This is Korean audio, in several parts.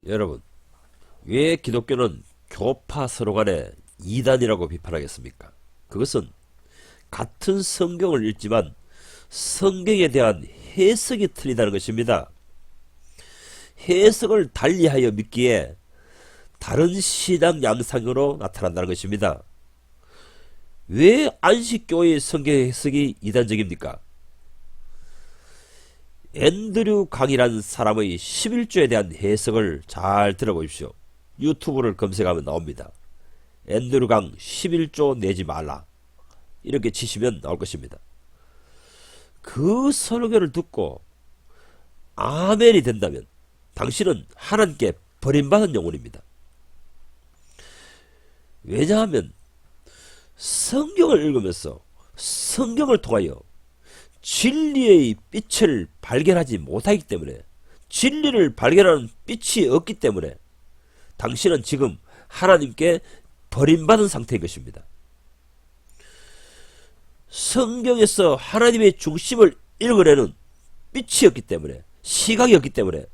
여러분, 왜 기독교는 교파 서로 간에 이단이라고 비판하겠습니까? 그것은 같은 성경을 읽지만 성경에 대한 해석이 틀리다는 것입니다. 해석을 달리하여 믿기에 다른 신앙 양상으로 나타난다는 것입니다. 왜 안식교의 성경 해석이 이단적입니까? 앤드류 강이라는 사람의 11조에 대한 해석을 잘 들어보십시오. 유튜브를 검색하면 나옵니다. 앤드류 강 11조 내지 말라 이렇게 치시면 나올 것입니다. 그 설교를 듣고 아멘이 된다면 당신은 하나님께 버림받은 영혼입니다. 왜냐하면 성경을 읽으면서 성경을 통하여 진리의 빛을 발견하지 못하기 때문에, 진리를 발견하는 빛이 없기 때문에 당신은 지금 하나님께 버림받은 상태인 것입니다. 성경에서 하나님의 중심을 읽어내는 빛이 없기 때문에, 시각이 없기 때문에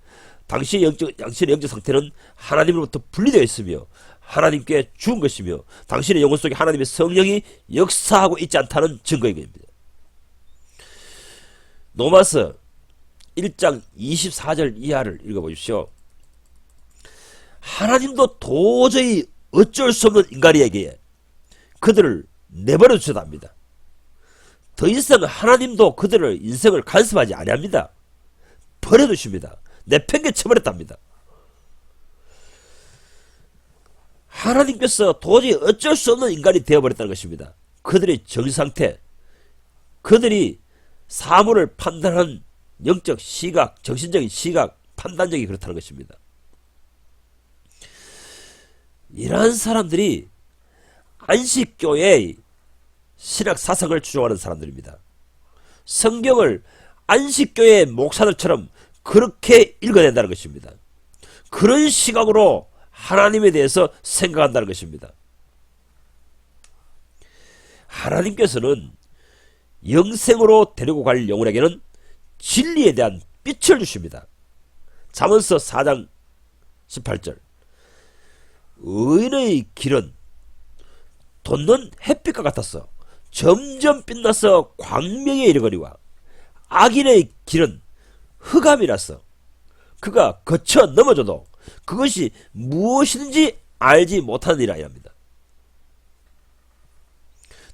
당신의 영적 상태는 하나님으로부터 분리되어 있으며 하나님께 죽은 것이며 당신의 영혼 속에 하나님의 성령이 역사하고 있지 않다는 증거인 것입니다. 로마서 1장 24절 이하를 읽어보십시오. 하나님도 도저히 어쩔 수 없는 인간에게 그들을 내버려 주셔야 합니다. 더 이상 하나님도 그들의 인생을 간섭하지 아니합니다. 버려두십니다. 내팽개쳐버렸답니다. 하나님께서 도저히 어쩔 수 없는 인간이 되어버렸다는 것입니다. 그들의 정상태, 그들이 사물을 판단한 영적 시각, 정신적인 시각, 판단력이 그렇다는 것입니다. 이러한 사람들이 안식교의 신학 사상을 추종하는 사람들입니다. 성경을 안식교의 목사들처럼 그렇게 읽어낸다는 것입니다. 그런 시각으로 하나님에 대해서 생각한다는 것입니다. 하나님께서는 영생으로 데리고 갈 영혼에게는 진리에 대한 빛을 주십니다. 잠언서 4장 18절 의인의 길은 돋는 햇빛과 같았어 점점 빛나서 광명에 이르거니와 악인의 길은 흑암이라서 그가 거쳐 넘어져도 그것이 무엇인지 알지 못하느니라 합니다.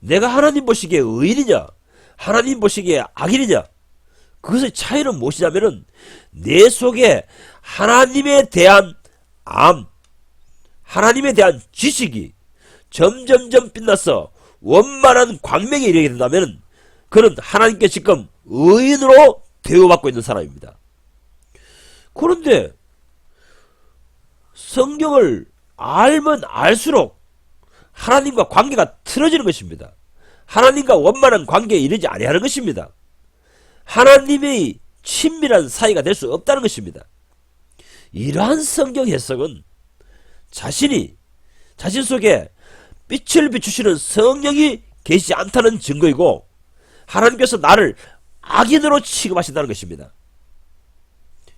내가 하나님 보시기에 의인이냐 하나님 보시기에 악인이냐, 그것의 차이는 무엇이냐면은 내 속에 하나님에 대한 하나님에 대한 지식이 점점점 빛나서 원만한 광명에 이르게 된다면 그는 하나님께 지금 의인으로 대우받고 있는 사람입니다. 그런데 성경을 알면 알수록 하나님과 관계가 틀어지는 것입니다. 하나님과 원만한 관계에 이르지 아니하는 것입니다. 하나님의 친밀한 사이가 될 수 없다는 것입니다. 이러한 성경 해석은 자신 속에 빛을 비추시는 성령이 계시지 않다는 증거이고 하나님께서 나를 악인으로 취급하신다는 것입니다.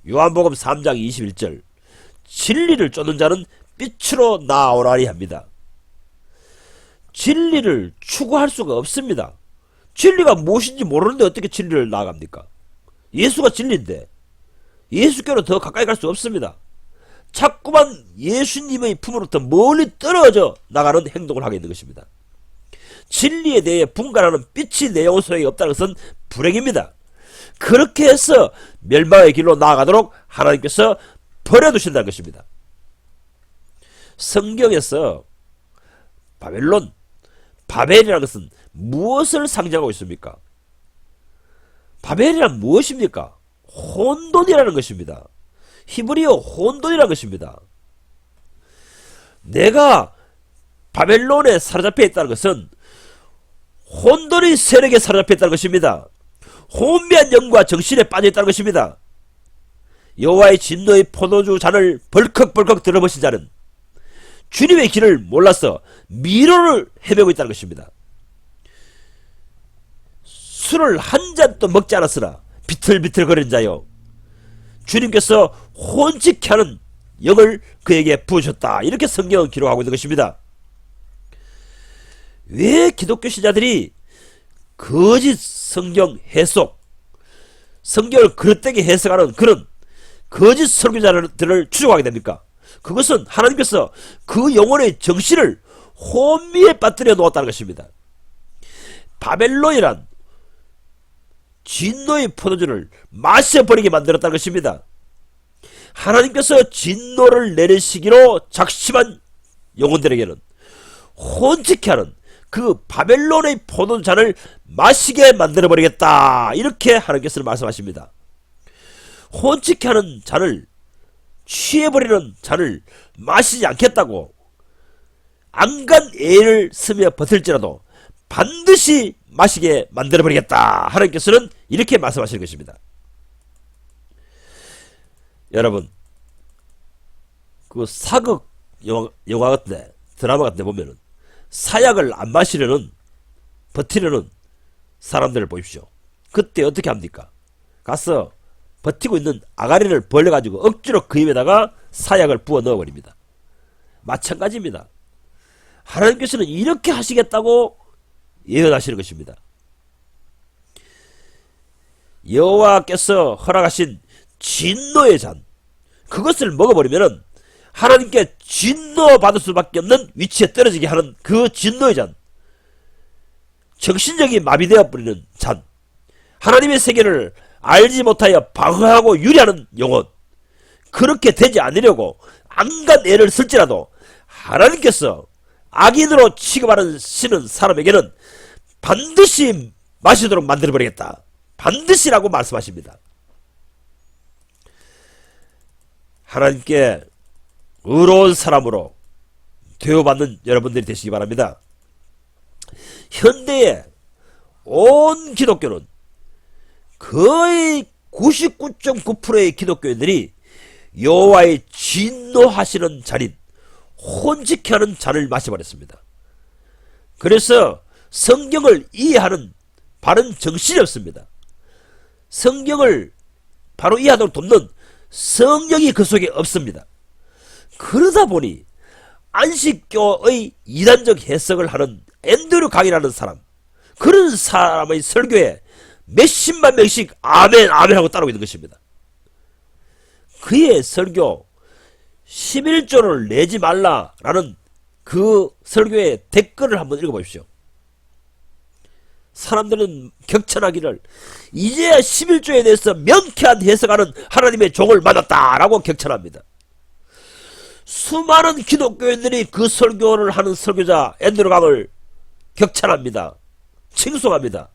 요한복음 3장 21절 진리를 쫓는 자는 빛으로 나아오라니 합니다. 진리를 추구할 수가 없습니다. 진리가 무엇인지 모르는데 어떻게 진리를 나아갑니까? 예수가 진리인데 예수께로 더 가까이 갈 수 없습니다. 자꾸만 예수님의 품으로부터 멀리 떨어져 나가는 행동을 하게 있는 것입니다. 진리에 대해 분간하는 빛이 내 영혼 속에 없다는 것은 불행입니다. 그렇게 해서 멸망의 길로 나아가도록 하나님께서 버려두신다는 것입니다. 성경에서 바벨이라는 것은 무엇을 상징하고 있습니까? 바벨이란 무엇입니까? 혼돈이라는 것입니다. 히브리어 혼돈이라는 것입니다. 내가 바벨론에 사로잡혀 있다는 것은 혼돈의 세력에 사로잡혀 있다는 것입니다. 혼미한 영과 정신에 빠져 있다는 것입니다. 여호와의 진노의 포도주 잔을 벌컥벌컥 들어보신 자는 주님의 길을 몰라서 미로를 헤매고 있다는 것입니다. 술을 한 잔도 먹지 않았으나 비틀비틀거리는 자여 주님께서 혼직케 하는 영을 그에게 부으셨다. 이렇게 성경은 기록하고 있는 것입니다. 왜 기독교 신자들이 거짓 성경 해석, 성경을 그릇되게 해석하는 그런 거짓 설교자들을 추종하게 됩니까? 그것은 하나님께서 그 영혼의 정신을 혼미에 빠뜨려 놓았다는 것입니다. 바벨론이란 진노의 포도주를 마셔버리게 만들었다는 것입니다. 하나님께서 진노를 내리시기로 작심한 영혼들에게는 혼치게 하는 그 바벨론의 포도잔을 마시게 만들어버리겠다. 이렇게 하나님께서는 말씀하십니다. 혼치게 하는 잔을, 취해버리는 잔을 마시지 않겠다고 안간 애를 쓰며 버틸지라도 반드시 마시게 만들어버리겠다. 하나님께서는 이렇게 말씀하시는 것입니다. 여러분, 그 사극 영화 같은 데, 드라마 같은 데 보면은 사약을 안 마시려는, 버티려는 사람들을 보십시오. 그때 어떻게 합니까? 가서 버티고 있는 아가리를 벌려가지고 억지로 그 입에다가 사약을 부어 넣어버립니다. 마찬가지입니다. 하나님께서는 이렇게 하시겠다고 예언하시는 것입니다. 여호와께서 허락하신 진노의 잔, 그것을 먹어버리면은 하나님께 진노받을 수밖에 없는 위치에 떨어지게 하는 그 진노의 잔, 정신력이 마비되어 버리는 잔, 하나님의 세계를 알지 못하여 방어하고 유리하는 영혼, 그렇게 되지 않으려고 안간 애를 쓸지라도 하나님께서 악인으로 취급하는 사람에게는 반드시 마시도록 만들어버리겠다. 반드시라고 말씀하십니다. 하나님께 의로운 사람으로 대우받는 여러분들이 되시기 바랍니다. 현대의 온 기독교는 거의 99.9%의 기독교인들이 여호와의 진노하시는 잔인 혼직케 하는 잔을 마셔버렸습니다. 그래서 성경을 이해하는 바른 정신이 없습니다. 성경을 바로 이해하도록 돕는 성령이 그 속에 없습니다. 그러다 보니 안식교의 이단적 해석을 하는 앤드류 강이라는 사람, 그런 사람의 설교에 몇십만 명씩 아멘 아멘 하고 따르고 있는 것입니다. 그의 설교 11조를 내지 말라라는 그 설교의 댓글을 한번 읽어보십시오. 사람들은 격찬하기를 이제야 11조에 대해서 명쾌한 해석하는 하나님의 종을 만났다라고 격찬합니다. 수많은 기독교인들이 그 설교를 하는 설교자 앤드류 강을 격찬합니다. 칭송합니다.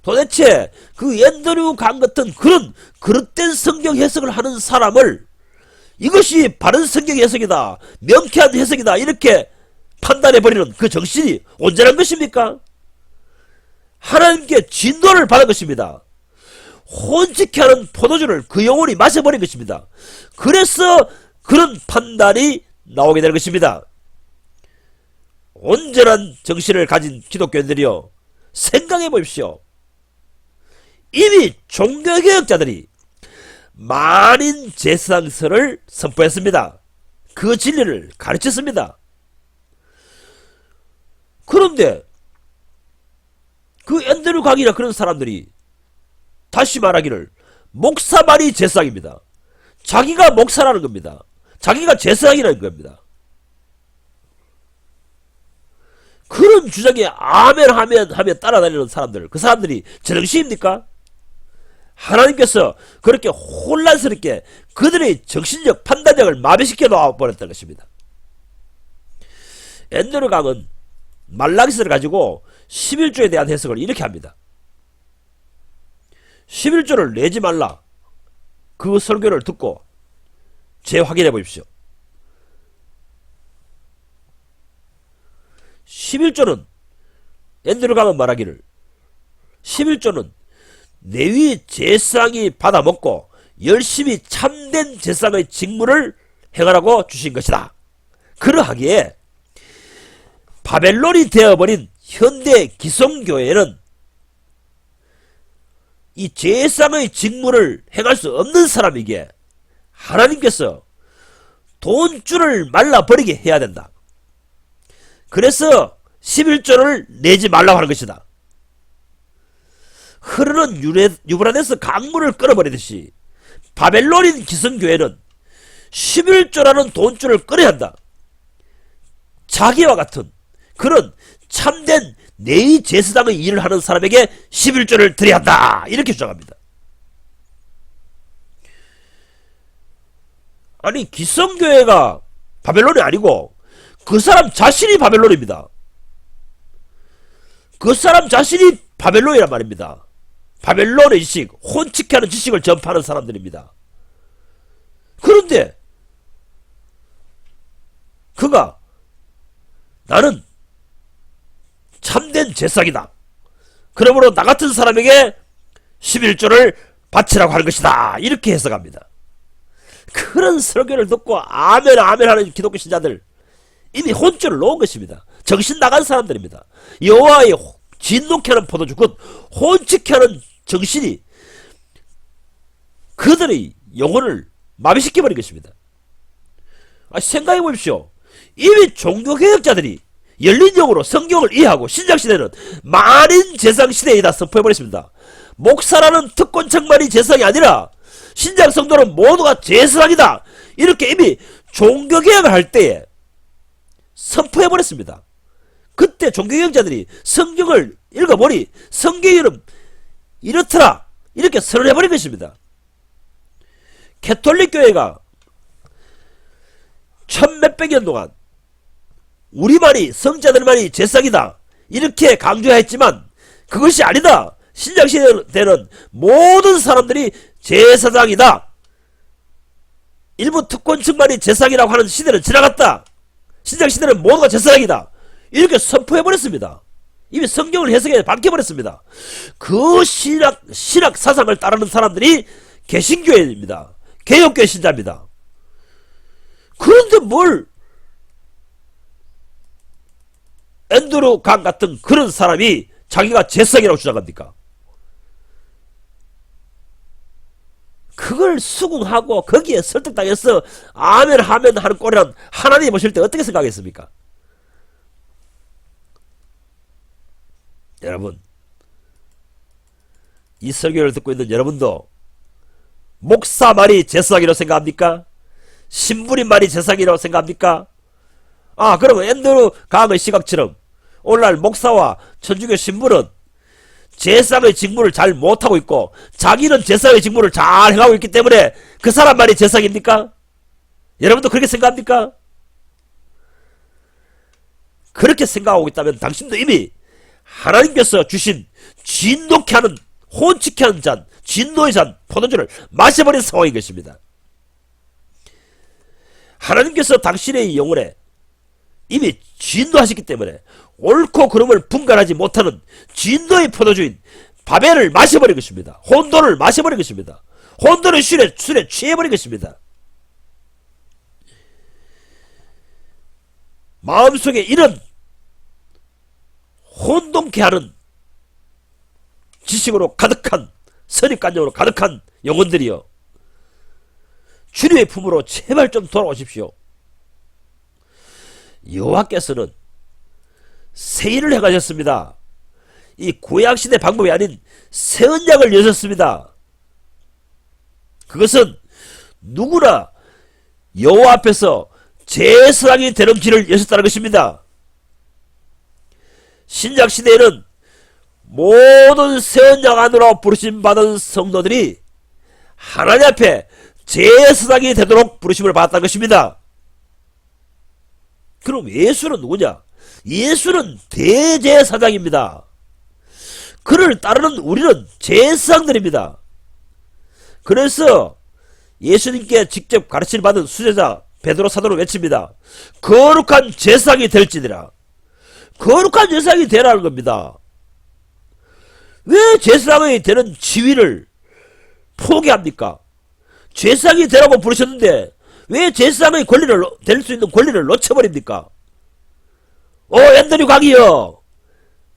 도대체 그 앤드류 강 같은 그런 그릇된 성경 해석을 하는 사람을 이것이 바른 성경 해석이다, 명쾌한 해석이다 이렇게 판단해버리는 그 정신이 온전한 것입니까? 하나님께 진노를 받은 것입니다. 혼직케 하는 포도주를 그 영혼이 마셔버린 것입니다. 그래서 그런 판단이 나오게 되는 것입니다. 온전한 정신을 가진 기독교인들이요, 생각해 보십시오. 이미 종교개혁자들이 만인 제사장설을 선포했습니다. 그 진리를 가르쳤습니다. 그런데 그 앤드류 강이나 그런 사람들이 다시 말하기를 목사만이 제사장입니다. 자기가 목사라는 겁니다. 자기가 제사장이라는 겁니다. 그런 주장에 아멘 하며 따라다니는 사람들, 그 사람들이 제정신입니까? 하나님께서 그렇게 혼란스럽게 그들의 정신력 판단력을 마비시켜 놓아버렸다는 것입니다. 앤드류 강은 말라기서를 가지고 11조에 대한 해석을 이렇게 합니다. 11조를 내지 말라. 그 설교를 듣고 재확인해 보십시오. 11조는 앤드류 강은 말하기를 11조는 레위 제사장이 받아먹고 열심히 참된 제사장의 직무를 행하라고 주신 것이다. 그러하기에 바벨론이 되어버린 현대 기성교회는 이 제사장의 직무를 행할 수 없는 사람에게 하나님께서 돈줄을 말라버리게 해야 된다. 그래서 11조를 내지 말라고 하는 것이다. 흐르는 유브라데스 강물을 끌어버리듯이 바벨론인 기성교회는 11조라는 돈줄을 끌어야 한다. 자기와 같은 그런 참된 내의 제사장의 일을 하는 사람에게 11조를 드려야 한다. 이렇게 주장합니다. 아니 기성교회가 바벨론이 아니고 그 사람 자신이 바벨론입니다. 그 사람 자신이 바벨론이란 말입니다. 바벨론의 지식, 혼치케 하는 지식을 전파하는 사람들입니다. 그런데 그가 나는 참된 제사장이다. 그러므로 나 같은 사람에게 11조를 바치라고 하는 것이다. 이렇게 해석합니다. 그런 설교를 듣고 아멘 아멘 하는 기독교 신자들 이미 혼쭐을 놓은 것입니다. 정신 나간 사람들입니다. 여호와의 진노케 하는 포도주, 곧 혼치케 하는 정신이 그들의 영혼을 마비시켜버린 것입니다. 생각해 보십시오. 이미 종교개혁자들이 열린 영으로 성경을 이해하고 신약시대는 만인 제사장시대이다 선포해버렸습니다. 목사라는 특권층만이 제사장이 아니라 신약 성도는 모두가 제사장이다. 이렇게 이미 종교개혁을 할 때에 선포해버렸습니다. 그때 종교개혁자들이 성경을 읽어보니 성경에는 이렇더라 이렇게 선언해버린 것입니다. 캐톨릭 교회가 천몇백 년 동안 우리만이 성자들만이 제사장이다 이렇게 강조했지만 그것이 아니다. 신약시대는 모든 사람들이 제사장이다. 일부 특권층만이 제사장이라고 하는 시대는 지나갔다. 신약시대는 모두가 제사장이다. 이렇게 선포해버렸습니다. 이미 성경을 해석해 밝혀버렸습니다. 그 신약 사상을 따르는 사람들이 개신교회입니다. 개혁교회 신자입니다. 그런데 뭘 앤드루 강 같은 그런 사람이 자기가 제사장이라고 주장합니까? 그걸 수긍하고 거기에 설득당해서 아멘 하면 하는 꼴이란 하나님 보실 때 어떻게 생각하겠습니까? 여러분, 이 설교를 듣고 있는 여러분도 목사 말이 제사장이라고 생각합니까? 신부님 말이 제사장이라고 생각합니까? 그러면 앤드루 강의 시각처럼 오늘날 목사와 천주교 신부는 제사장의 직무를 잘 못하고 있고 자기는 제사장의 직무를 잘 행하고 있기 때문에 그 사람 말이 제사장입니까? 여러분도 그렇게 생각합니까? 그렇게 생각하고 있다면 당신도 이미 하나님께서 주신 진노케 하는 혼치케 하는 잔, 진노의 잔, 포도주를 마셔버린 상황인 것입니다. 하나님께서 당신의 영혼에 이미 진노하셨기 때문에 옳고 그름을 분간하지 못하는 진노의 포도주인 바벨을 마셔버린 것입니다. 혼돈을 마셔버린 것입니다. 혼돈의 술에 취해버린 것입니다. 마음속에 이런 혼돈케 하는 지식으로 가득한 선입관념으로 가득한 영혼들이여 주님의 품으로 제발 좀 돌아오십시오. 여호와께서는 새 일을 행하셨습니다. 이 구약시대 방법이 아닌 새 언약을 여셨습니다. 그것은 누구나 여호와 앞에서 제사장이 되는 길을 여셨다는 것입니다. 신약시대에는 모든 새 언약 안으로 부르심 받은 성도들이 하나님 앞에 제사장이 되도록 부르심을 받았다는 것입니다. 그럼 예수는 누구냐? 예수는 대제사장입니다. 그를 따르는 우리는 제사장들입니다. 그래서 예수님께 직접 가르침을 받은 수제자 베드로 사도는 외칩니다. 거룩한 제사장이 될지니라. 거룩한 제사장이 되라는 겁니다. 왜 제사장이 되는 지위를 포기합니까? 제사장이 되라고 부르셨는데 왜 제사장의 권리를 될 수 있는 권리를 놓쳐버립니까? 앤드류 강이여,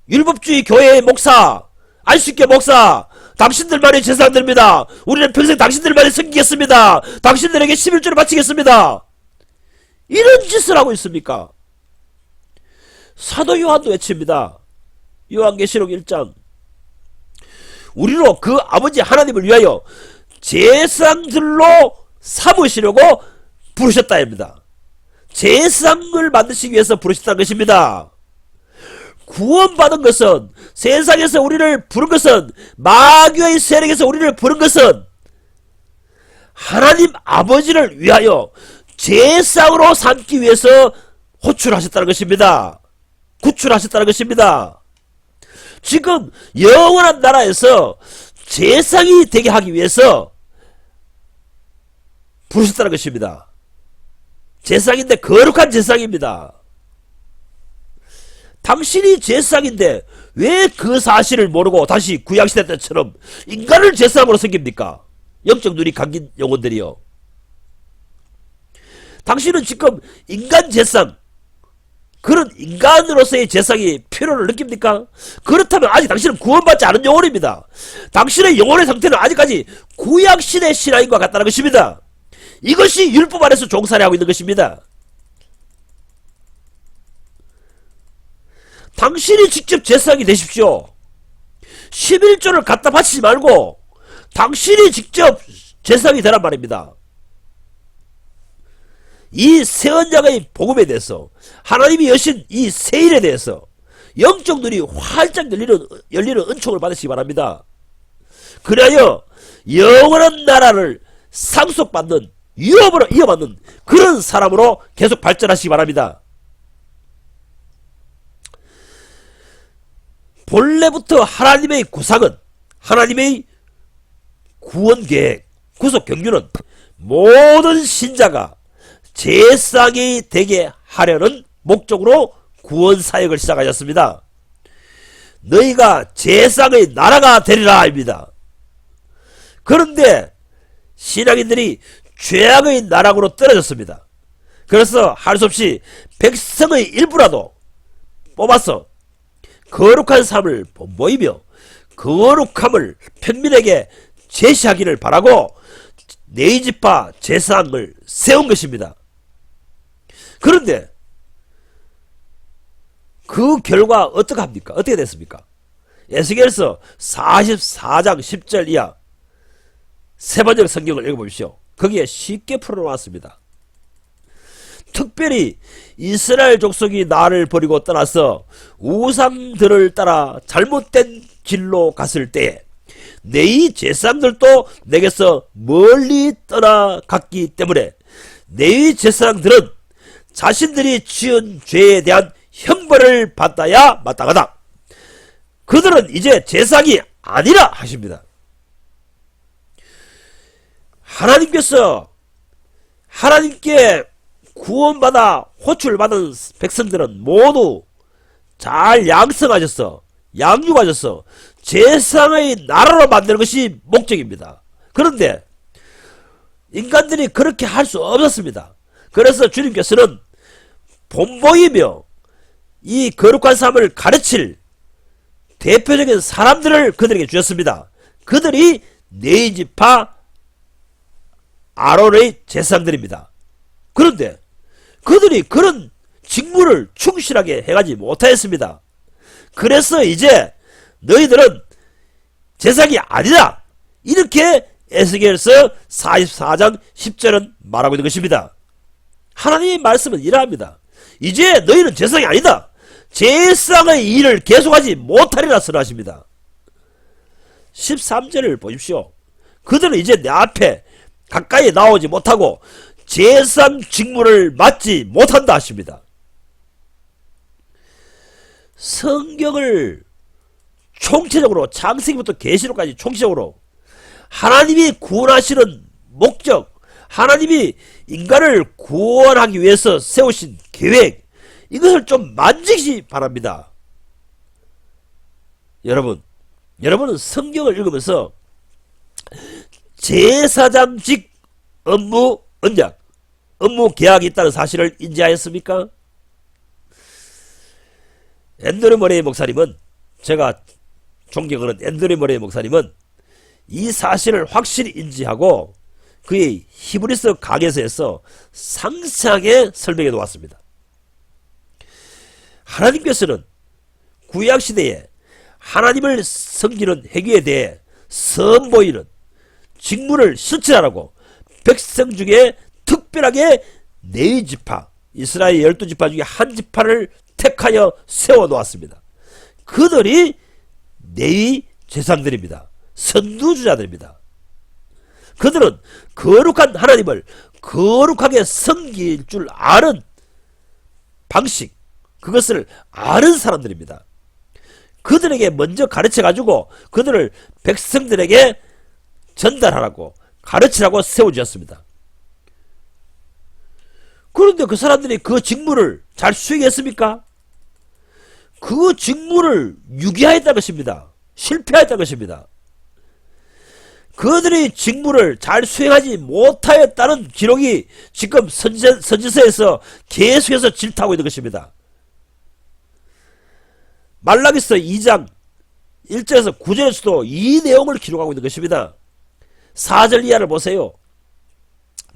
율법주의 교회의 목사, 안식교 목사, 당신들만의 제사장들입니다. 우리는 평생 당신들만을 섬기겠습니다. 당신들에게 11조를 바치겠습니다. 이런 짓을 하고 있습니까? 사도 요한도 외칩니다. 요한계시록 1장. 우리로 그 아버지 하나님을 위하여 제사장들로 삼으시려고 부르셨다 합니다. 제사장을 만드시기 위해서 부르셨다는 것입니다. 구원받은 것은, 세상에서 우리를 부른 것은, 마귀의 세력에서 우리를 부른 것은 하나님 아버지를 위하여 제사장으로 삼기 위해서 호출하셨다는 것입니다. 구출하셨다는 것입니다. 지금 영원한 나라에서 제사장이 되게 하기 위해서 부르셨다는 것입니다. 제사장인데 거룩한 제사장입니다. 당신이 제사장인데 왜 그 사실을 모르고 다시 구약시대 때처럼 인간을 제사장으로 섬깁니까? 영적 눈이 감긴 영혼들이요. 당신은 지금 인간 제사장, 그런 인간으로서의 제사장이 필요를 느낍니까? 그렇다면 아직 당신은 구원받지 않은 영혼입니다. 당신의 영혼의 상태는 아직까지 구약시대 신앙인과 같다는 것입니다. 이것이 율법 안에서 종살이하고 있는 것입니다. 당신이 직접 제사장이 되십시오. 11조를 갖다 바치지 말고 당신이 직접 제사장이 되란 말입니다. 이 새 언약의 복음에 대해서, 하나님이 여신 이 새 일에 대해서 영적 눈이 활짝 열리는 은총을 받으시기 바랍니다. 그리하여 영원한 나라를 상속받는, 이어받는 그런 사람으로 계속 발전하시기 바랍니다. 본래부터 하나님의 구상은, 하나님의 구원계획, 구속경륜은 모든 신자가 제사장이 되게 하려는 목적으로 구원사역을 시작하셨습니다. 너희가 제사장의 나라가 되리라 입니다. 그런데 신앙인들이 죄악의 나락으로 떨어졌습니다. 그래서 할 수 없이 백성의 일부라도 뽑아서 거룩한 삶을 모이며 거룩함을 평민에게 제시하기를 바라고 네이지파 제사장을 세운 것입니다. 그런데 그 결과 어떻게 합니까? 어떻게 됐습니까? 에스겔서 44장 10절 이하 세 번역 성경을 읽어보십시오. 거기에 쉽게 풀어놓았습니다. 특별히 이스라엘 족속이 나를 버리고 떠나서 우상들을 따라 잘못된 길로 갔을 때에 내 제사장들도 내게서 멀리 떠나갔기 때문에 내 제사장들은 자신들이 지은 죄에 대한 형벌을 받아야 마땅하다. 그들은 이제 제사장이 아니라 하십니다. 하나님께 구원받아 호출받은 백성들은 모두 잘 양성하셔서 양육하셔서 제사장의 나라로 만드는 것이 목적입니다. 그런데 인간들이 그렇게 할 수 없었습니다. 그래서 주님께서는 본보이며 이 거룩한 삶을 가르칠 대표적인 사람들을 그들에게 주셨습니다. 그들이 네이지파 아론의 제사장들입니다. 그런데 그들이 그런 직무를 충실하게 해가지 못하였습니다. 그래서 이제 너희들은 제사장이 아니다, 이렇게 에스겔서 44장 10절은 말하고 있는 것입니다. 하나님의 말씀은 이러합니다. 이제 너희는 제사장이 아니다, 제사장의 일을 계속하지 못하리라 선언하십니다. 13절을 보십시오. 그들은 이제 내 앞에 가까이 나오지 못하고 제사장 직무를 맡지 못한다 하십니다. 성경을 총체적으로 창세기부터 계시록까지 총체적으로 하나님이 구원하시는 목적, 하나님이 인간을 구원하기 위해서 세우신 계획, 이것을 좀 만지시기 바랍니다. 여러분은 성경을 읽으면서 제사장직 업무 언약, 업무 계약이 있다는 사실을 인지하였습니까? 앤드류 머레이 목사님은, 제가 존경하는 앤드류 머레이 목사님은 이 사실을 확실히 인지하고 그의 히브리서 강해서에서 상세하게 설명해 놓았습니다. 하나님께서는 구약시대에 하나님을 섬기는 행위에 대해 선보이는 직무를 실천하라고 백성 중에 특별하게 네 지파, 이스라엘 12지파 중에 한 지파를 택하여 세워놓았습니다. 그들이 레위 제사장들입니다. 선두주자들입니다. 그들은 거룩한 하나님을 거룩하게 섬길 줄 아는 방식, 그것을 아는 사람들입니다. 그들에게 먼저 가르쳐가지고 그들을 백성들에게 전달하라고 가르치라고 세워주었습니다. 그런데 그 사람들이 그 직무를 잘 수행했습니까? 그 직무를 유기하였다는 것입니다. 실패하였다는 것입니다. 그들이 직무를 잘 수행하지 못하였다는 기록이 지금 선지서에서 계속해서 질타하고 있는 것입니다. 말라기서 2장 1절에서 9절에서도 이 내용을 기록하고 있는 것입니다. 4절 이하를 보세요.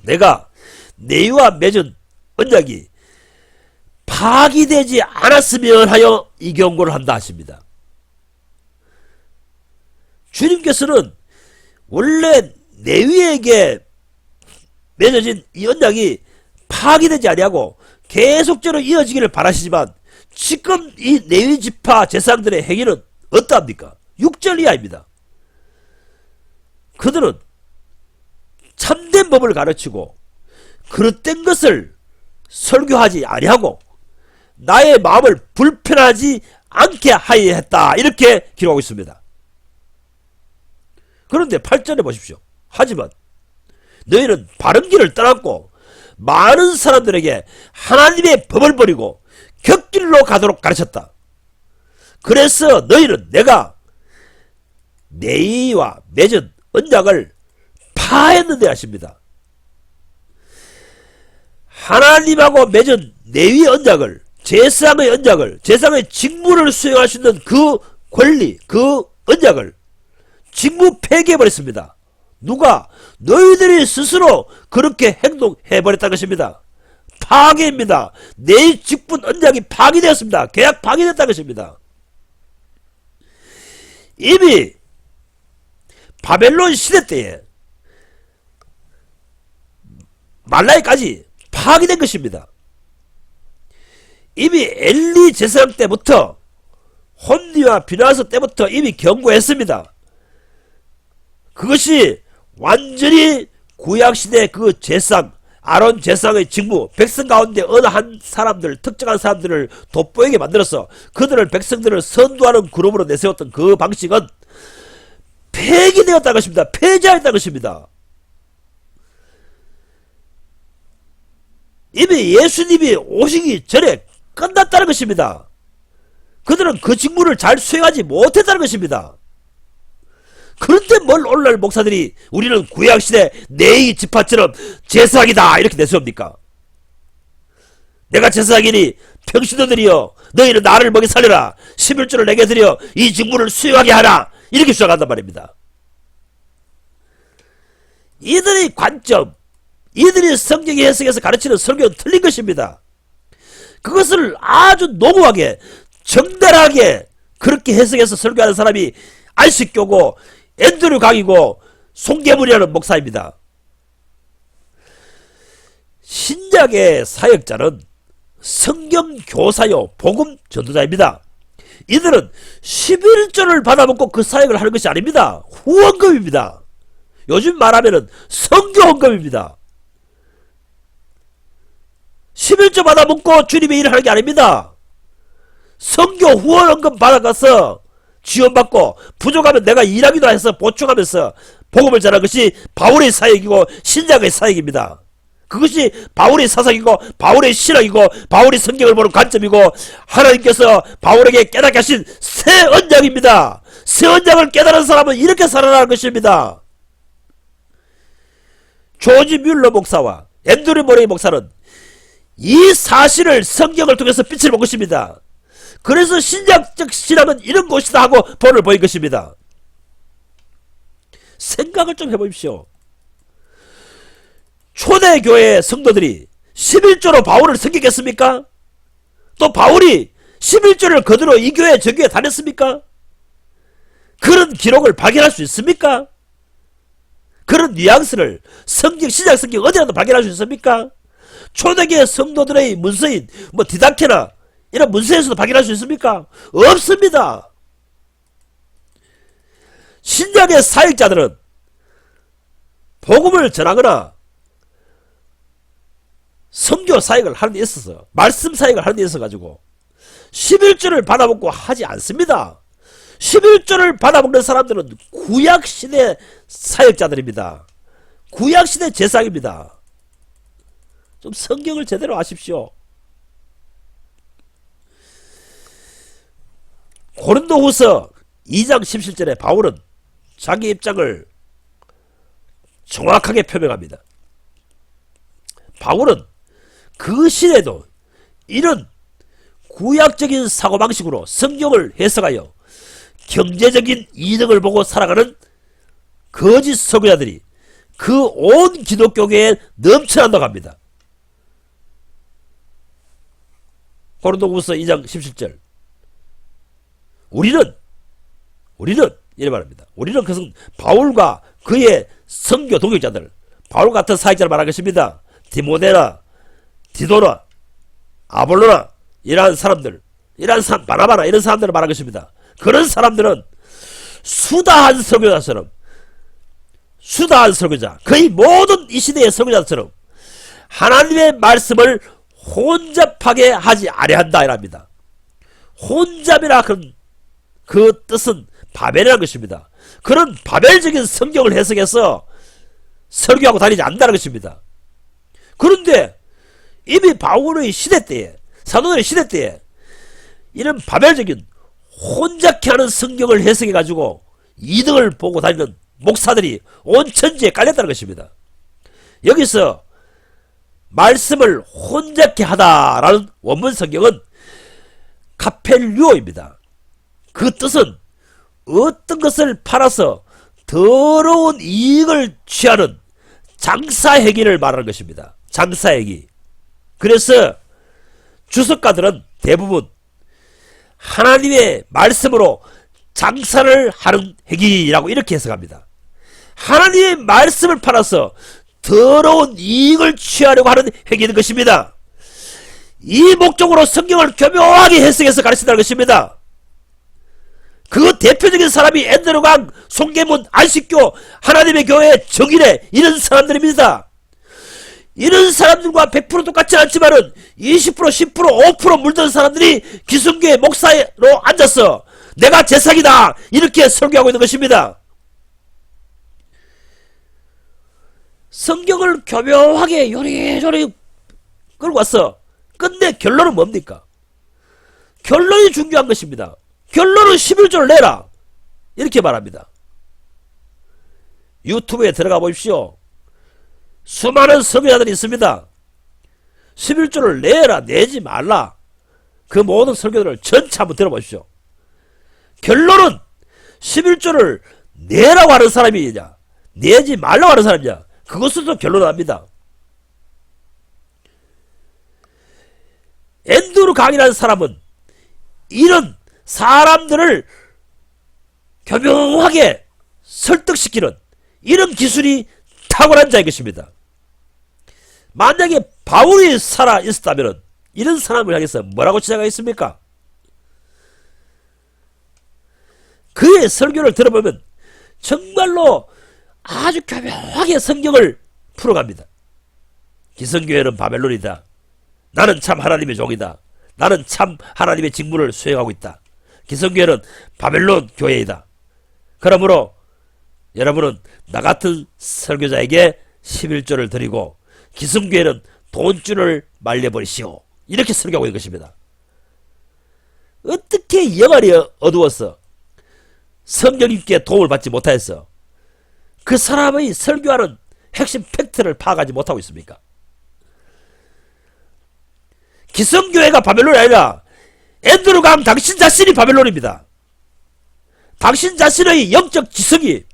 내가 내위와 맺은 언약이 파기되지 않았으면 하여 이 경고를 한다 하십니다. 주님께서는 원래 내위에게 맺어진 이 언약이 파기되지 아니하고 계속적으로 이어지기를 바라시지만 지금 이 레위 지파 제사장들의 행위는 어떠합니까? 6절 이하입니다. 그들은 참된 법을 가르치고 그릇된 것을 설교하지 아니하고 나의 마음을 불편하지 않게 하여 했다, 이렇게 기록하고 있습니다. 그런데 8절에 보십시오. 하지만 너희는 바른 길을 떠났고 많은 사람들에게 하나님의 법을 버리고 곁길로 가도록 가르쳤다. 그래서 너희는 내가 내위와 맺은 언약을 파했는데 하십니다. 하나님하고 맺은 내위 언약을, 제사장의 언약을, 제사장의 직무를 수행할 수 있는 그 권리, 그 언약을 직무 폐기해버렸습니다. 누가? 너희들이 스스로 그렇게 행동해버렸다는 것입니다. 파괴입니다. 내 직분 언약이 파기되었습니다. 계약 파기됐다는 것입니다. 이미 바벨론 시대 때에 말라기까지 파기된 것입니다. 이미 엘리 제사장 때부터, 혼니와 비나스 때부터 이미 경고했습니다. 그것이 완전히 구약시대 그 제사장, 아론 제사장의 직무, 백성 가운데 어느 한 사람들, 특정한 사람들을 돋보이게 만들어서 그들을, 백성들을 선도하는 그룹으로 내세웠던 그 방식은 폐기되었다는 것입니다. 폐지하였다는 것입니다. 이미 예수님이 오시기 전에 끝났다는 것입니다. 그들은 그 직무를 잘 수행하지 못했다는 것입니다. 그런데 뭘 오늘날 목사들이 우리는 구약시대 네이 지파처럼 제사장이다 이렇게 내세웁니까? 내가 제사장이니 평신도들이여 너희는 나를 먹여 살려라, 11조를 내게 드려 이 직무를 수행하게 하라, 이렇게 주장한단 말입니다. 이들의 관점, 이들이 성경의 해석에서 가르치는 설교는 틀린 것입니다. 그것을 아주 농후하게 정달하게 그렇게 해석해서 설교하는 사람이 안식교고 앤드류 강이고 송계문이라는 목사입니다. 신약의 사역자는 성경교사요 복음 전도자입니다. 이들은 11조를 받아먹고 그 사역을 하는 것이 아닙니다. 후원금입니다. 요즘 말하면 성교헌금입니다. 11조 받아먹고 주님의 일을 하는 게 아닙니다. 성교 후원헌금 받아가서 지원받고 부족하면 내가 일하기도 해서 보충하면서 복음을 전하는 것이 바울의 사역이고 신약의 사역입니다. 그것이 바울의 사상이고 바울의 신앙이고 바울의 성경을 보는 관점이고 하나님께서 바울에게 깨닫게 하신 새 언약입니다. 새 언약을 깨달은 사람은 이렇게 살아나는 것입니다. 조지 뮬러 목사와 앤드류 모레이 목사는 이 사실을 성경을 통해서 빛을 본 것입니다. 그래서 신약적 신앙은 이런 것이다 하고 본을 보인 것입니다. 생각을 좀 해보십시오. 초대교회 성도들이 11조로 바울을 섬기겠습니까? 또 바울이 11조를 거두러 이 교회 저 교회 다녔습니까? 그런 기록을 발견할 수 있습니까? 그런 뉘앙스를 신약 성경 어디라도 발견할 수 있습니까? 초대교회 성도들의 문서인 디다케나 이런 문서에서도 발견할 수 있습니까? 없습니다. 신약의 사역자들은 복음을 전하거나 선교 사역을 하는 데 있어서 말씀 사역을 하는 데 있어가지고 11조를 받아먹고 하지 않습니다. 11조를 받아먹는 사람들은 구약시대 사역자들입니다. 구약시대 제사장입니다. 좀 성경을 제대로 아십시오. 고린도후서 2장 17절에 바울은 자기 입장을 정확하게 표명합니다. 바울은 그 시대에도 이런 구약적인 사고방식으로 성경을 해석하여 경제적인 이득을 보고 살아가는 거짓 선교자들이 그 온 기독교계에 넘쳐난다고 합니다. 고린도후서 2장 17절 우리는 이래 말합니다. 우리는 그것은 바울과 그의 선교 동역자들, 바울 같은 사역자를 말한 것입니다. 디모데나 디도나 아볼로나 이러한 사람들, 바나바나 이런 사람들을 말한 것입니다. 그런 사람들은 수다한 선교자처럼, 수다한 선교자, 거의 모든 이 시대의 선교자처럼 하나님의 말씀을 혼잡하게 하지 아니한다 이랍니다. 혼잡이라 그 뜻은 바벨이라는 것입니다. 그런 바벨적인 성경을 해석해서 설교하고 다니지 않는다는 것입니다. 그런데 이미 바울의 시대 때에, 사도들의 시대 때에 이런 바벨적인 혼잡케 하는 성경을 해석해가지고 이득을 보고 다니는 목사들이 온 천지에 깔렸다는 것입니다. 여기서 말씀을 혼잡케 하다라는 원문 성경은 카펠류오입니다. 그 뜻은 어떤 것을 팔아서 더러운 이익을 취하는 장사행위를 말하는 것입니다. 장사행위. 그래서 주석가들은 대부분 하나님의 말씀으로 장사를 하는 행위라고 이렇게 해석합니다. 하나님의 말씀을 팔아서 더러운 이익을 취하려고 하는 행위인 것입니다. 이 목적으로 성경을 교묘하게 해석해서 가르친다는 것입니다. 그 대표적인 사람이 앤드류 강, 송계문, 안식교, 하나님의 교회, 정일회 이런 사람들입니다. 이런 사람들과 100% 똑같지 않지만은 20%, 10%, 5% 물든 사람들이 기성교회 목사로 앉아서 내가 제사기다 이렇게 설교하고 있는 것입니다. 성경을 교묘하게 요리조리 끌고 와서 끝내 결론은 뭡니까? 결론이 중요한 것입니다. 결론은 11조를 내라 이렇게 말합니다. 유튜브에 들어가 보십시오. 수많은 설교자들이 있습니다. 11조를 내라 내지 말라 그 모든 설교들을 전체 한번 들어보십시오. 결론은 11조를 내라고 하는 사람이냐 내지 말라고 하는 사람이냐 그것으로 결론납니다. 앤드류 강이라는 사람은 이런 사람들을 교묘하게 설득시키는 이런 기술이 탁월한 자인 것입니다. 만약에 바울이 살아 있었다면 이런 사람을 향해서 뭐라고 지적하겠습니까? 그의 설교를 들어보면 정말로 아주 교묘하게 성경을 풀어갑니다. 기성교회는 바벨론이다. 나는 참 하나님의 종이다. 나는 참 하나님의 직무를 수행하고 있다. 기성교회는 바벨론 교회이다. 그러므로 여러분은 나 같은 설교자에게 11조를 드리고 기성교회는 돈줄을 말려버리시오. 이렇게 설교하고 있는 것입니다. 어떻게 영안이 어두워서 성령님께 도움을 받지 못하여서 그 사람의 설교하는 핵심 팩트를 파악하지 못하고 있습니까? 기성교회가 바벨론이 아니라 앤드류 강 당신 자신이 바벨론입니다. 당신 자신의 영적 지성이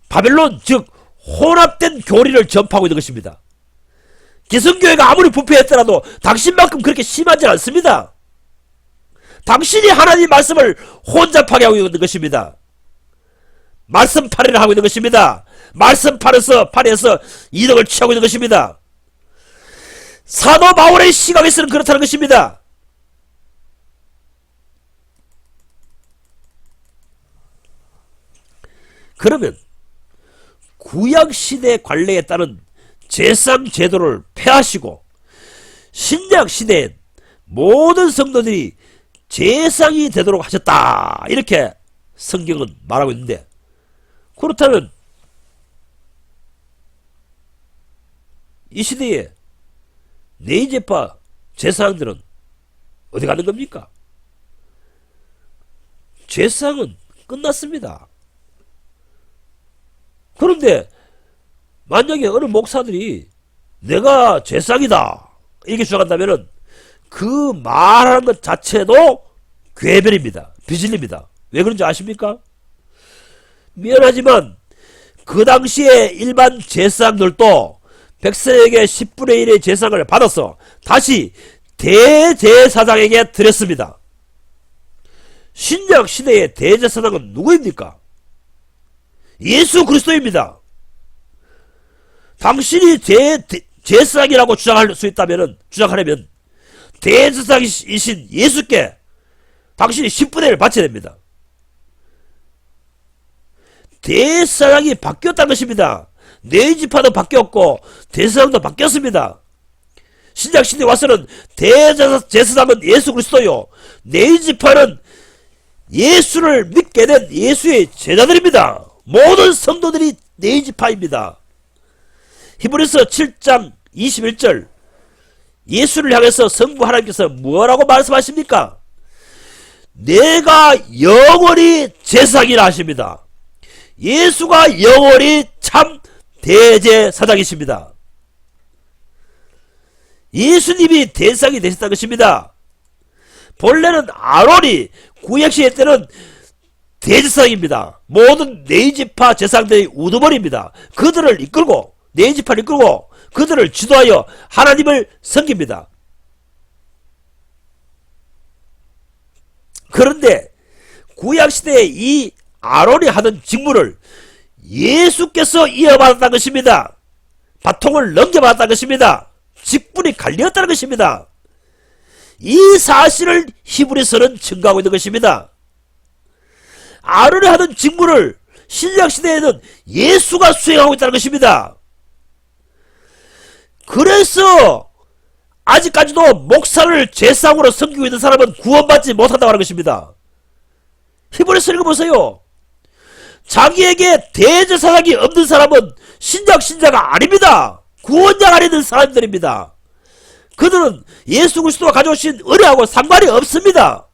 바벨론 즉 혼합된 교리를 전파하고 있는 것입니다. 기성교회가 아무리 부패했더라도 당신만큼 그렇게 심하지 않습니다. 당신이 하나님 말씀을 혼잡하게 하고 있는 것입니다. 말씀팔이를 하고 있는 것입니다. 말씀팔에서 이득을 취하고 있는 것입니다. 사도 바울의 시각에서는 그렇다는 것입니다. 그러면 구약시대 관례에 따른 제상 제도를 폐하시고 신약시대엔 모든 성도들이 제상이 되도록 하셨다, 이렇게 성경은 말하고 있는데, 그렇다면 이 시대에 네이제파 제사장들은 어디 가는 겁니까? 제사장은 끝났습니다. 그런데 만약에 어느 목사들이 내가 제사장이다 이렇게 주장한다면 그 말하는 것 자체도 괴변입니다. 비질립니다. 왜 그런지 아십니까? 미안하지만 그 당시에 일반 제사장들도 백성에게 10분의 1의 제사를 받아서 다시 대제사장에게 드렸습니다. 신약 시대의 대제사장은 누구입니까? 예수 그리스도입니다. 당신이 제사장이라고 주장할 수 있다면, 주장하려면 대제사장이신 예수께 당신이 10분의 1을 바쳐야 됩니다. 대제사장이 바뀌었다는 것입니다. 네이지파도 바뀌었고 대제사장도 바뀌었습니다. 신약시대에 와서는 대제사장은 예수 그리스도요, 네이지파는 예수를 믿게 된 예수의 제자들입니다. 모든 성도들이 네이지파입니다. 히브리서 7장 21절, 예수를 향해서 성부 하나님께서 뭐라고 말씀하십니까? 내가 영원히 제사장이라 하십니다. 예수가 영원히 참 대제사장이십니다. 예수님이 대제사장이 되셨다는 것입니다. 본래는 아론이 구약시대 때는 대제사장입니다. 모든 네이지파 제사장들의 우두머리입니다. 그들을 이끌고, 네이지파를 이끌고 그들을 지도하여 하나님을 섬깁니다. 그런데 구약시대에 이 아론이 하던 직무를 예수께서 이어받았다는 것입니다. 바통을 넘겨받았다는 것입니다. 직분이 갈렸다는 것입니다. 이 사실을 히브리서는 증거하고 있는 것입니다. 아론이 하던 직무를 신약시대에는 예수가 수행하고 있다는 것입니다. 그래서 아직까지도 목사를 제사장으로 섬기고 있는 사람은 구원받지 못한다고 하는 것입니다. 히브리서 읽어보세요. 자기에게 대제사장이 없는 사람은 신자가 아닙니다. 구원자가 아닌 사람들입니다. 그들은 예수 그리스도가 가져오신 은혜하고 상관이 없습니다.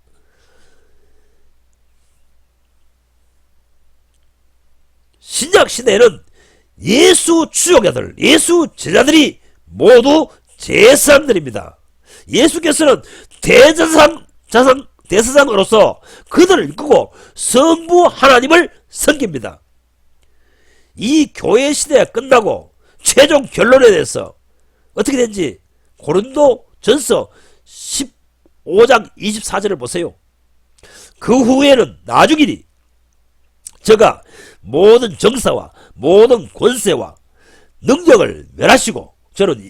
신약 시대에는 예수 추종자들, 예수 제자들이 모두 제사장들입니다. 예수께서는 대제사장으로서 그들을 이끌고 성부 하나님을 섬깁니다. 이 교회 시대가 끝나고 최종 결론에 대해서 어떻게 된지 고린도 전서 15장 24절을 보세요. 그 후에는 나중이니 저가 모든 정사와 모든 권세와 능력을 멸하시고,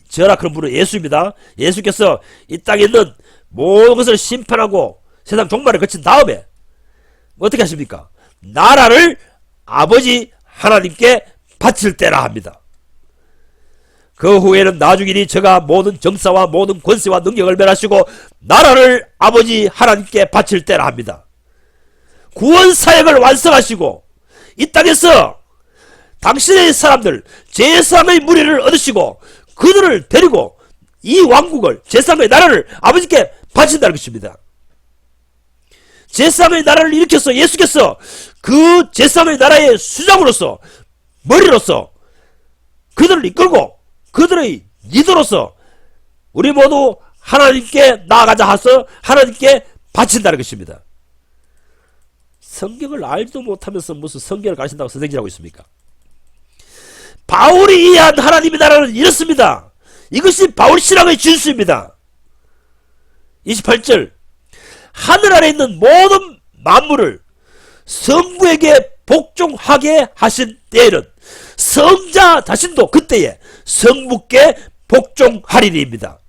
저라 그런 분은 예수입니다. 예수께서 이 땅에 있는 모든 것을 심판하고 세상 종말을 거친 다음에 어떻게 하십니까? 나라를 아버지 하나님께 바칠 때라 합니다. 그 후에는 나중이니 저가 모든 정사와 모든 권세와 능력을 멸하시고 나라를 아버지 하나님께 바칠 때라 합니다. 구원사역을 완성하시고 이 땅에서 당신의 사람들 제사장의 무리를 얻으시고 그들을 데리고 이 왕국을, 제사장의 나라를 아버지께 바친다는 것입니다. 제사장의 나라를 일으켜서 예수께서 그 제사장의 나라의 수장으로서, 머리로서 그들을 이끌고 그들의 리더로서 우리 모두 하나님께 나아가자 하서 하나님께 바친다는 것입니다. 성경을 알지도 못하면서 무슨 성경을 가르친다고 선생님이라고 있습니까? 바울이 이해한 하나님의 나라는 이렇습니다. 이것이 바울 신앙의 진수입니다. 28절 하늘 아래 있는 모든 만물을 성부에게 복종하게 하신 때에는 성자 자신도 그때에 성부께 복종하리니입니다.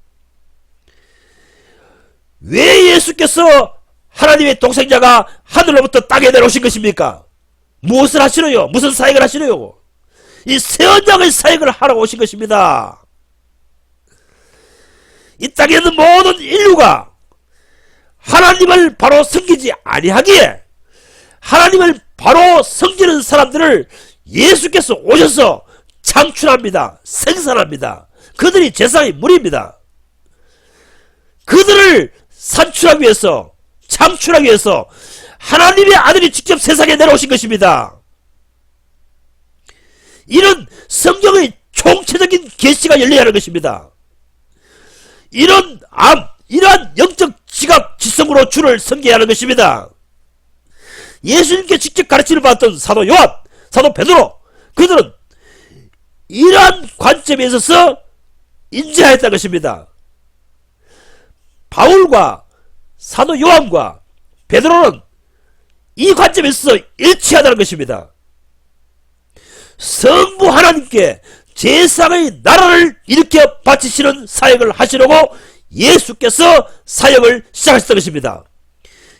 왜 예수께서 하나님의 동생자가 하늘로부터 땅에 내려오신 것입니까? 무엇을 하시려요? 무슨 사역을 하시려요? 이 세언장의 사역을 하러 오신 것입니다. 이 땅에 있는 모든 인류가 하나님을 바로 섬기지 아니하기에 하나님을 바로 섬기는 사람들을 예수께서 오셔서 창출합니다. 생산합니다. 그들이 제사의 물입니다. 그들을 산출하기 위해서, 창출하기 위해서 하나님의 아들이 직접 세상에 내려오신 것입니다. 이런 성경의 총체적인 계시가 열려야 하는 것입니다. 이러한 영적 지각 지성으로 주를 섬겨야 하는 것입니다. 예수님께 직접 가르침을 받았던 사도 요한, 사도 베드로, 그들은 이러한 관점에 있어서 인지하였다는 것입니다. 바울과 사도 요한과 베드로는 이 관점에 있어서 일치하다는 것입니다. 성부 하나님께 제사의 나라를 일으켜 바치시는 사역을 하시려고 예수께서 사역을 시작하셨던 것입니다.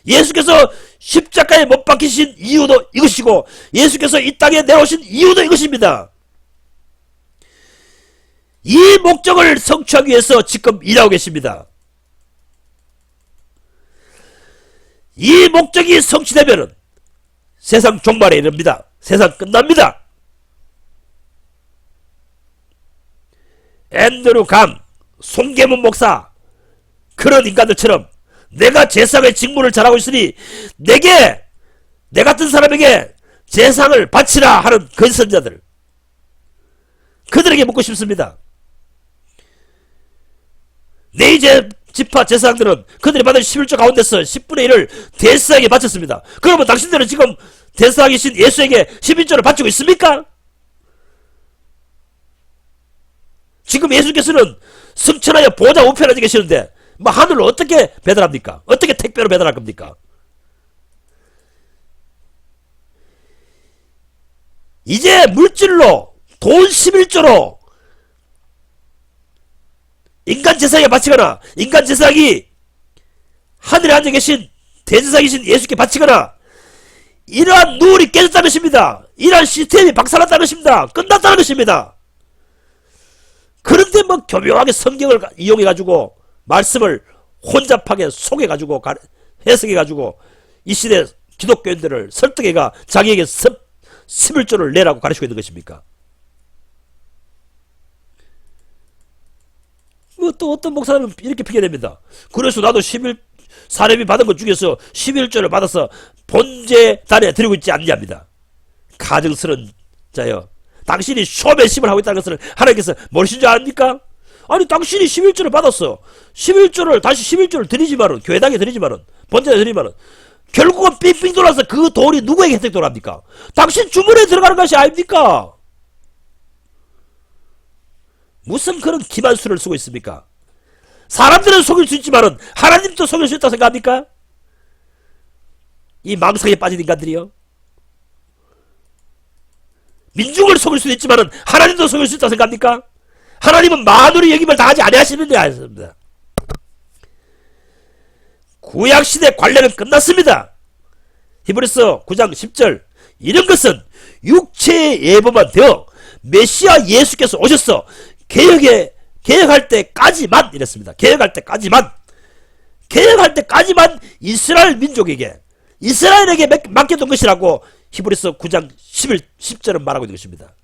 예수께서 십자가에 못 박히신 이유도 이것이고 예수께서 이 땅에 내려오신 이유도 이것입니다. 이 목적을 성취하기 위해서 지금 일하고 계십니다. 이 목적이 성취되면 세상 종말에 이릅니다. 세상 끝납니다. 앤드류 강, 송계문 목사 그런 인간들처럼 내가 제사의 직무를 잘하고 있으니 내 같은 사람에게 제상을 바치라 하는 거짓선자들, 그들에게 묻고 싶습니다. 내 지파 제사장들은 그들이 받은 11조 가운데서 10분의 1을 대사에게 바쳤습니다. 그러면 당신들은 지금 대사이신 예수에게 11조를 바치고 있습니까? 지금 예수께서는 승천하여 보좌 우편에 앉아 계시는데 뭐 하늘로 어떻게 배달합니까? 어떻게 택배로 배달할 겁니까? 이제 물질로 돈 11조로 인간 제사에게 바치거나 인간 제사장이 하늘에 앉아 계신 대제사장이신 예수께 바치거나 이러한 누울이 깨졌다는 것입니다. 이러한 시스템이 박살났다는 것입니다. 끝났다는 것입니다. 그런데 뭐 교묘하게 성경을 이용해가지고 말씀을 혼잡하게 속여가지고 해석해가지고 이 시대 기독교인들을 설득해가 자기에게 11조를 내라고 가르치고 있는 것입니까? 뭐 또 어떤 목사는 이렇게 피겨냅니다. 그래서 나도 사례비 받은 것 중에서 11조를 받아서 본제단에 드리고 있지 않냐입니다. 가증스러운 자여, 당신이 쇼맨십을 하고 있다는 것을 하나님께서 모르신 줄 아닙니까? 아니 당신이 11조를 받았어. 11조를 다시 11조를 드리지만은 교회당에 드리지만은 본전에 드리지만은 결국은 삥삥 돌아서 그 돈이 누구에게 혜택 돌아갑니까? 당신 주머니에 들어가는 것이 아닙니까? 무슨 그런 기만수를 쓰고 있습니까? 사람들은 속일 수 있지만은 하나님도 속일 수 있다고 생각합니까? 이 망상에 빠진 인간들이요. 민중을 속일 수도 있지만은 하나님도 속일 수 있다고 생각합니까? 하나님은 만우리 여김을 다하지 아니하시는 데 아닙니다. 구약시대 관례는 끝났습니다. 히브리서 9장 10절 이런 것은 육체의 예보만 되어 메시아 예수께서 오셔서 개혁할 때까지만 이랬습니다. 개혁할 때까지만 이스라엘 민족에게 이스라엘에게 맡겨둔 것이라고 히브리서 9장 10절은 말하고 있는 것입니다.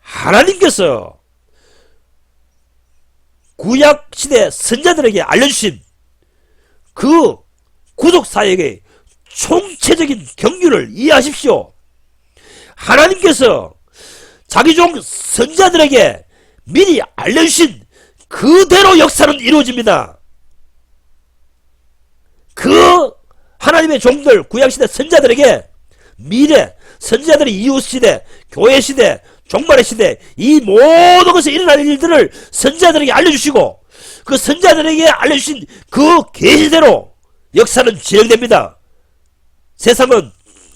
하나님께서 구약시대 선자들에게 알려주신 그 구속사역의 총체적인 경륜을 이해하십시오. 하나님께서 자기 종 선자들에게 미리 알려주신 그대로 역사는 이루어집니다. 그 하나님의 종들 구약시대 선자들에게 미래 선지자들이 이후 시대, 교회 시대, 종말의 시대, 이 모든 것에 일어날 일들을 선지자들에게 알려주시고 그 선지자들에게 알려주신 그 계시대로 역사는 진행됩니다. 세상은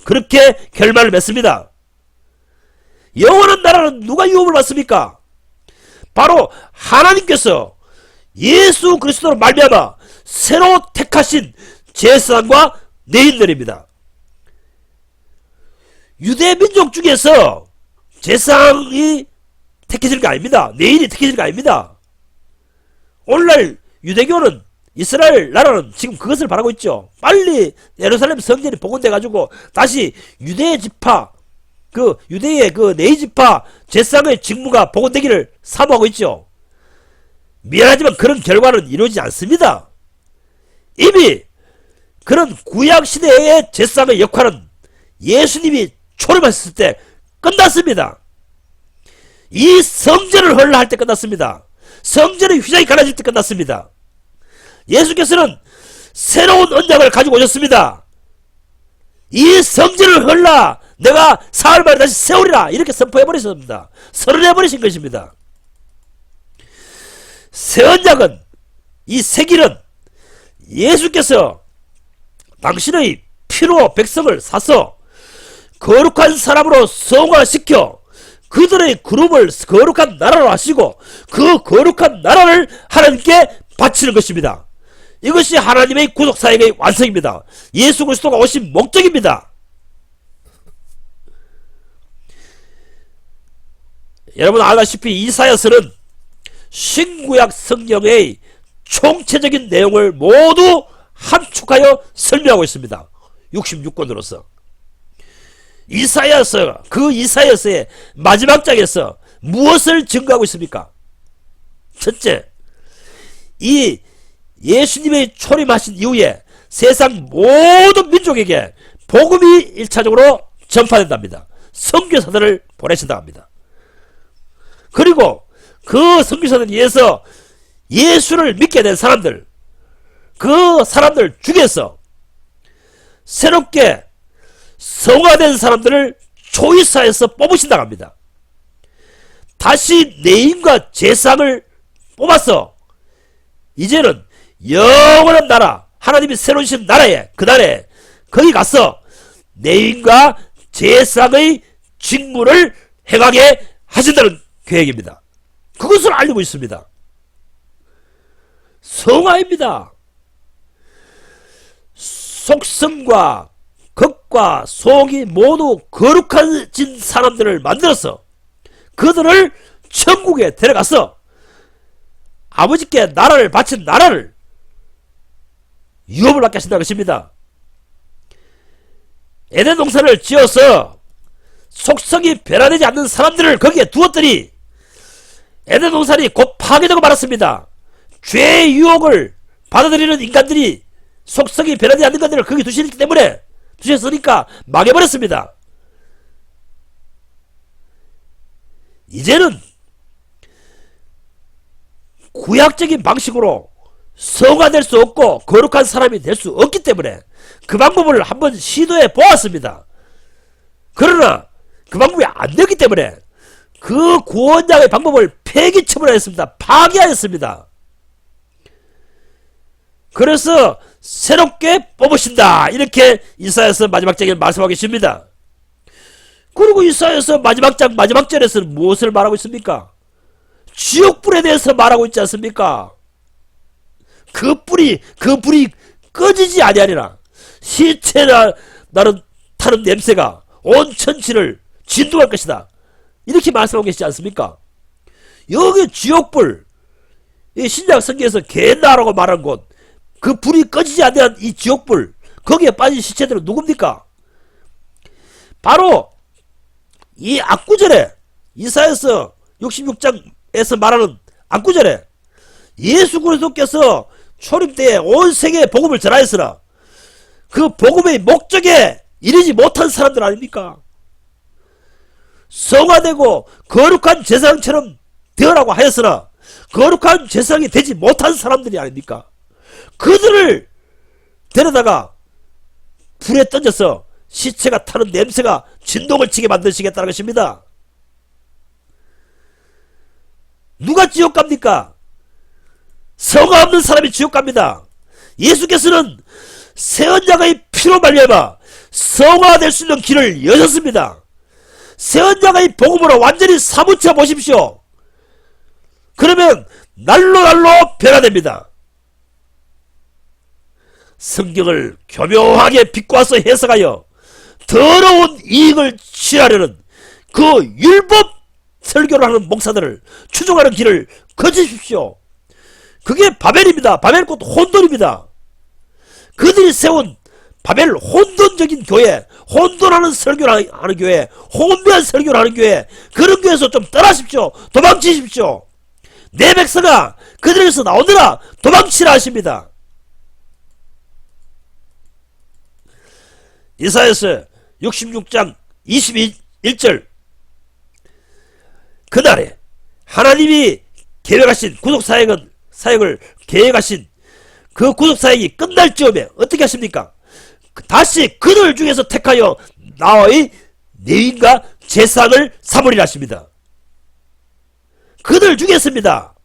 그렇게 결말을 맺습니다. 영원한 나라는 누가 유업을 받습니까? 바로 하나님께서 예수 그리스도로 말미암아 새로 택하신 제사장과 내인들입니다. 유대 민족 중에서 제사장이 택해질 게 아닙니다. 내인이 택해질 게 아닙니다. 오늘날 유대교는 이스라엘 나라는 지금 그것을 바라고 있죠. 빨리 예루살렘 성전이 복원돼 가지고 다시 유대 지파 그 유대의 그 네이 지파 제사장의 직무가 복원되기를 사모하고 있죠. 미안하지만 그런 결과는 이루어지지 않습니다. 이미 그런 구약시대의 제사장의 역할은 예수님이 초림하셨을 때 끝났습니다. 이 성전을 헐라 할 때 끝났습니다. 성전의 휘장이 갈라질 때 끝났습니다. 예수께서는 새로운 언약을 가지고 오셨습니다. 이 성전을 헐라 내가 사흘 만에 다시 세우리라 이렇게 선포해버리셨습니다. 선언해버리신 것입니다. 새 언약은 이 새 길은 예수께서 당신의 피로 백성을 사서 거룩한 사람으로 성화시켜 그들의 그룹을 거룩한 나라로 하시고 그 거룩한 나라를 하나님께 바치는 것입니다. 이것이 하나님의 구속사역의 완성입니다. 예수 그리스도가 오신 목적입니다. 여러분 알다시피 이사야서는 신구약 성경의 총체적인 내용을 모두 함축하여 설명하고 있습니다. 66권으로서 이사야서 그 이사야서의 마지막 장에서 무엇을 증거하고 있습니까? 첫째, 이 예수님의 초림하신 이후에 세상 모든 민족에게 복음이 1차적으로 전파된답니다. 선교사들을 보내신다 합니다. 그리고 그 선교사들 위해서 예수를 믿게 된 사람들, 그 사람들 중에서 새롭게 성화된 사람들을 초이사에서 뽑으신다고 합니다. 다시 내인과 제사장을 뽑아서 이제는 영원한 나라, 하나님이 새로 주신 나라에, 그 나라에 거기 가서 내인과 제사장의 직무를 행하게 하신다는 계획입니다. 그것을 알리고 있습니다. 성화입니다. 속성과 겉과 속이 모두 거룩해진 사람들을 만들어서 그들을 천국에 데려가서 아버지께 나라를 바친 나라를 유업을 받게 하신다는 것입니다. 에덴 동산을 지어서 속성이 변화되지 않는 사람들을 거기에 두었더니 에덴 동산이 곧 파괴되고 말았습니다. 죄의 유혹을 받아들이는 인간들이 속성이 변하지 않는 것들을 거기 두시기 때문에 두셨으니까 망해버렸습니다. 이제는 구약적인 방식으로 성화될 수 없고 거룩한 사람이 될 수 없기 때문에 그 방법을 한번 시도해 보았습니다. 그러나 그 방법이 안 되기 때문에 그 구원장의 방법을 폐기 처분하였습니다. 파기하였습니다. 그래서 새롭게 뽑으신다 이렇게 이사야서 마지막 장에 말씀하고 계십니다. 그리고 이사야서 마지막 장 마지막 절에서는 무엇을 말하고 있습니까? 지옥불에 대해서 말하고 있지 않습니까? 그 불이 꺼지지 아니하리라. 시체나 나는 타는 냄새가 온 천지를 진동할 것이다. 이렇게 말씀하고 계시지 않습니까? 여기 지옥불, 이 신약 성경에서 게나라고 말한 곳, 그 불이 꺼지지 않는 이 지옥불, 거기에 빠진 시체들은 누굽니까? 바로 이 앞구절에 이사야서 66장에서 말하는 앞구절에 예수 그리스도께서 초림 때에 온 세계에 복음을 전하였으나 그 복음의 목적에 이르지 못한 사람들 아닙니까? 성화되고 거룩한 제사장처럼 되어라고 하였으나 거룩한 제사장이 되지 못한 사람들이 아닙니까? 그들을 데려다가 불에 던져서 시체가 타는 냄새가 진동을 치게 만드시겠다는 것입니다. 누가 지옥 갑니까? 성화 없는 사람이 지옥 갑니다. 예수께서는 새 언약의 피로 말미암아 성화될 수 있는 길을 여셨습니다. 새 언약의 복음으로 완전히 사무쳐 보십시오. 그러면 날로 변화됩니다. 성경을 교묘하게 비꼬아서 해석하여 더러운 이익을 취하려는 그 율법 설교를 하는 목사들을 추종하는 길을 거주십시오. 그게 바벨입니다. 바벨 곧 혼돈입니다. 그들이 세운 바벨 혼돈적인 교회, 혼돈하는 설교를 하는 교회, 혼미한 설교를 하는 교회, 그런 교회에서 좀 떠나십시오. 도망치십시오. 내 백성아 그들에게서 나오느라 도망치라 하십니다. 이사야서 66장 21절 그날에 하나님이 계획하신 구속사역을 계획하신 그 구속사역이 끝날 즈음에 어떻게 하십니까? 다시 그들 중에서 택하여 나의 내인과 제사장을 삼으리라 하십니다. 그들 중에서입니다.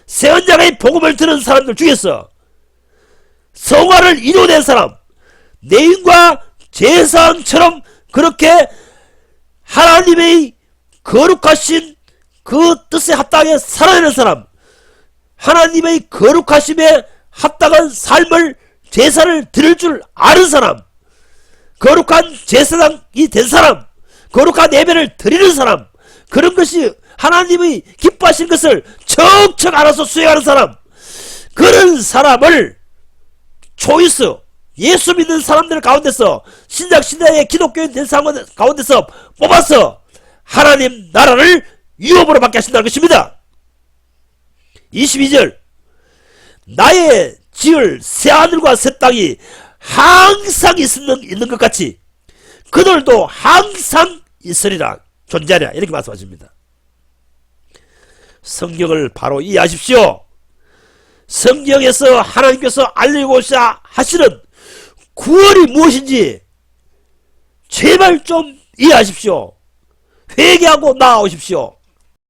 새 언약의 복음을 들은 사람들 중에서 성화를 이루어낸 사람, 내인과 제사장처럼 그렇게 하나님의 거룩하신 그 뜻에 합당하게 살아내는 사람, 하나님의 거룩하심에 합당한 삶을 제사를 드릴 줄 아는 사람, 거룩한 제사장이 된 사람, 거룩한 예배를 드리는 사람, 그런 것이 하나님의 기뻐하신 것을 척척 알아서 수행하는 사람, 그런 사람을 초이스 예수 믿는 사람들 가운데서 신약시대의 기독교인 된 사람 가운데서 뽑아서 하나님 나라를 유업으로 받게 하신다는 것입니다. 22절 나의 지을 새하늘과 새 땅이 항상 있는 것 같이 그들도 항상 있으리라 존재하리라 이렇게 말씀하십니다. 성경을 바로 이해하십시오. 성경에서 하나님께서 알리고자 하시는 구원이 무엇인지 제발 좀 이해하십시오. 회개하고 나아오십시오.